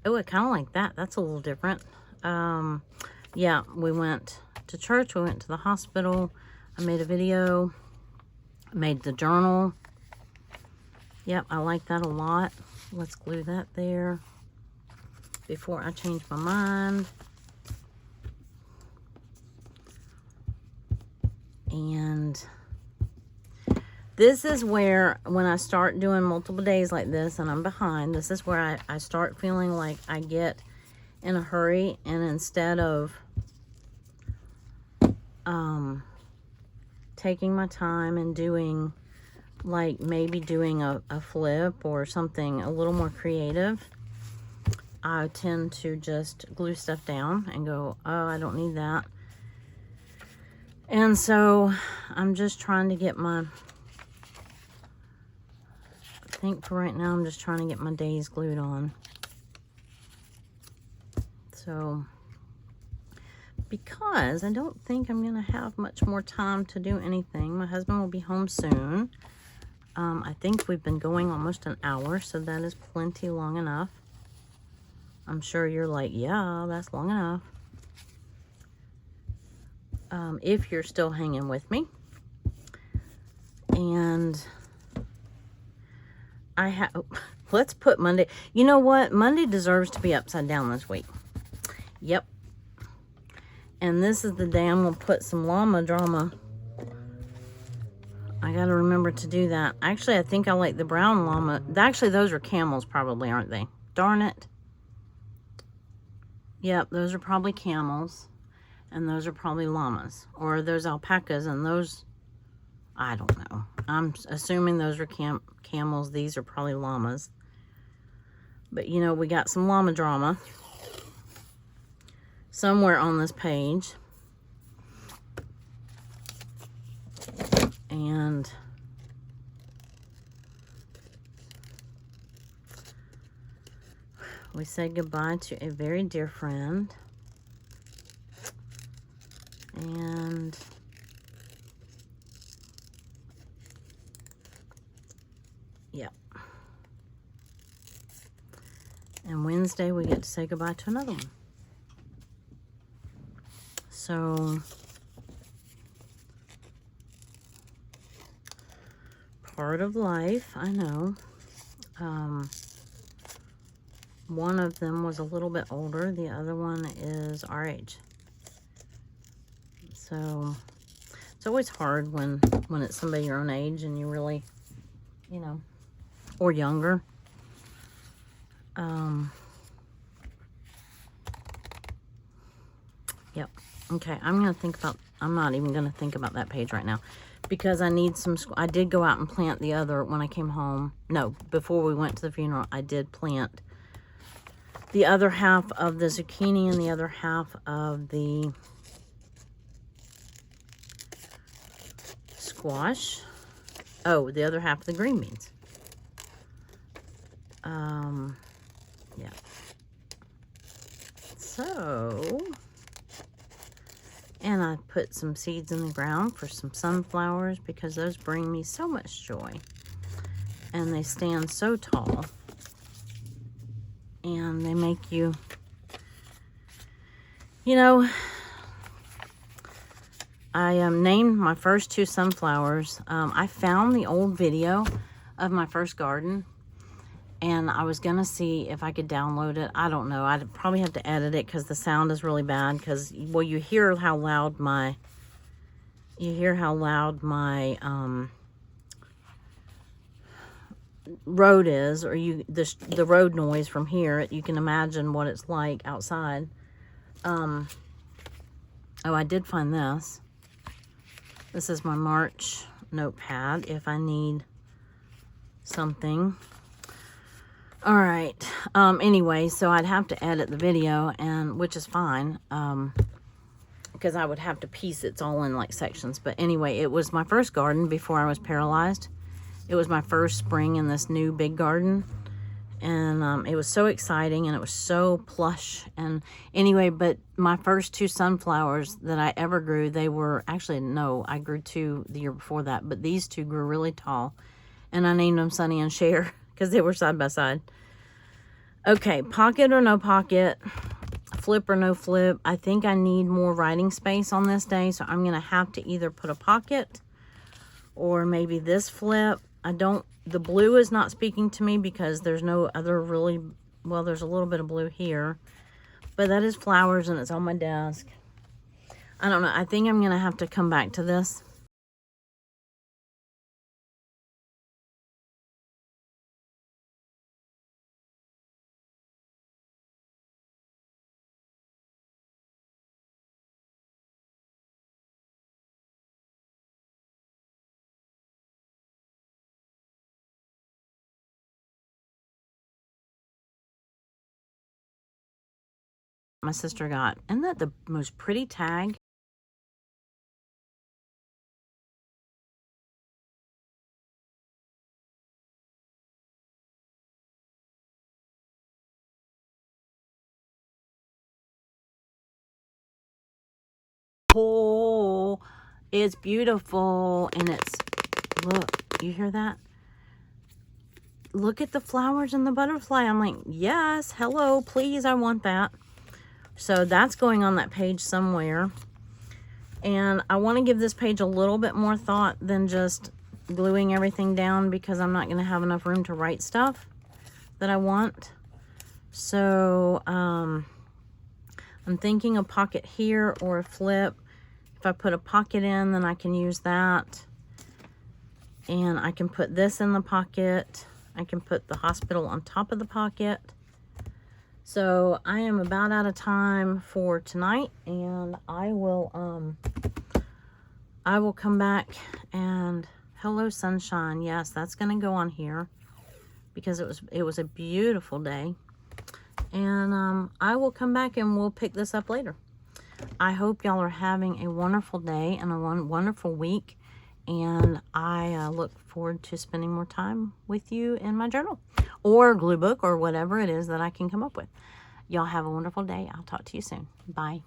oh, I kind of like that. That's a little different. Yeah, we went to church, we went to the hospital. I made a video, I made the journal. Yep, I like that a lot. Let's glue that there before I change my mind. And this is where, when I start doing multiple days like this and I'm behind, this is where I start feeling like I get in a hurry, and instead of taking my time and doing, like, maybe doing a flip or something a little more creative, I tend to just glue stuff down and go, oh, I don't need that. And so I'm just trying to get my, I think for right now, I'm just trying to get my days glued on. So, because I don't think I'm going to have much more time to do anything. My husband will be home soon. I think we've been going almost an hour, so that is plenty long enough. I'm sure you're like, yeah, that's long enough. If you're still hanging with me. And I have, let's put Monday. You know what? Monday deserves to be upside down this week. Yep. And this is the day I'm going to put some llama drama. I got to remember to do that. Actually, I think I like the brown llama. Actually, those are camels probably, aren't they? Darn it. Yep, those are probably camels. And those are probably llamas. Or those alpacas and those, I don't know. I'm assuming those are camels. These are probably llamas. But, you know, we got some llama drama somewhere on this page. And we said goodbye to a very dear friend. And yeah. And Wednesday we get to say goodbye to another one. So part of life, I know. One of them was a little bit older. The other one is our age. So it's always hard when it's somebody your own age and you really, you know, or younger. Yep. Okay, I'm not even going to think about that page right now because I need some, I did go out and plant the other when I came home. No, before we went to the funeral, I did plant the other half of the zucchini and the other half of the squash. Oh, the other half of the green beans. Yeah. So, and I put some seeds in the ground for some sunflowers because those bring me so much joy. And they stand so tall. And they make you, you know, I named my first two sunflowers. I found the old video of my first garden. And I was going to see if I could download it. I don't know. I'd probably have to edit it because the sound is really bad. Because, well, you hear how loud my, road is. Or the road noise from here. You can imagine what it's like outside. Oh, I did find this. This is my March notepad if I need something. All right. Anyway, so I'd have to edit the video, and which is fine, because I would have to piece it's all in like sections. But anyway, it was my first garden before I was paralyzed. It was my first spring in this new big garden, and it was so exciting, and it was so plush. And anyway, but my first two sunflowers that I ever grew, they were actually, no, I grew two the year before that, but these two grew really tall, and I named them Sunny and Cher because they were side by side. Okay, pocket or no pocket, flip or no flip. I think I need more writing space on this day, so I'm going to have to either put a pocket or maybe this flip. The blue is not speaking to me because there's no other really, well, there's a little bit of blue here, but that is flowers and it's on my desk. I don't know. I think I'm going to have to come back to this. my sister got. Isn't that the most pretty tag? Oh, it's beautiful. And it's, look, you hear that? Look at the flowers and the butterfly. I'm like, yes, hello, please, I want that. So that's going on that page somewhere. And I want to give this page a little bit more thought than just gluing everything down, because I'm not going to have enough room to write stuff that I want. So I'm thinking a pocket here or a flip. If I put a pocket in, then I can use that. And I can put this in the pocket. I can put the hospital on top of the pocket. So I am about out of time for tonight, and I will come back and hello sunshine. Yes, that's gonna go on here because it was a beautiful day. And I will come back and we'll pick this up later. I hope y'all are having a wonderful day and a wonderful week. And I look forward to spending more time with you in my journal or glue book or whatever it is that I can come up with. Y'all have a wonderful day. I'll talk to you soon. Bye.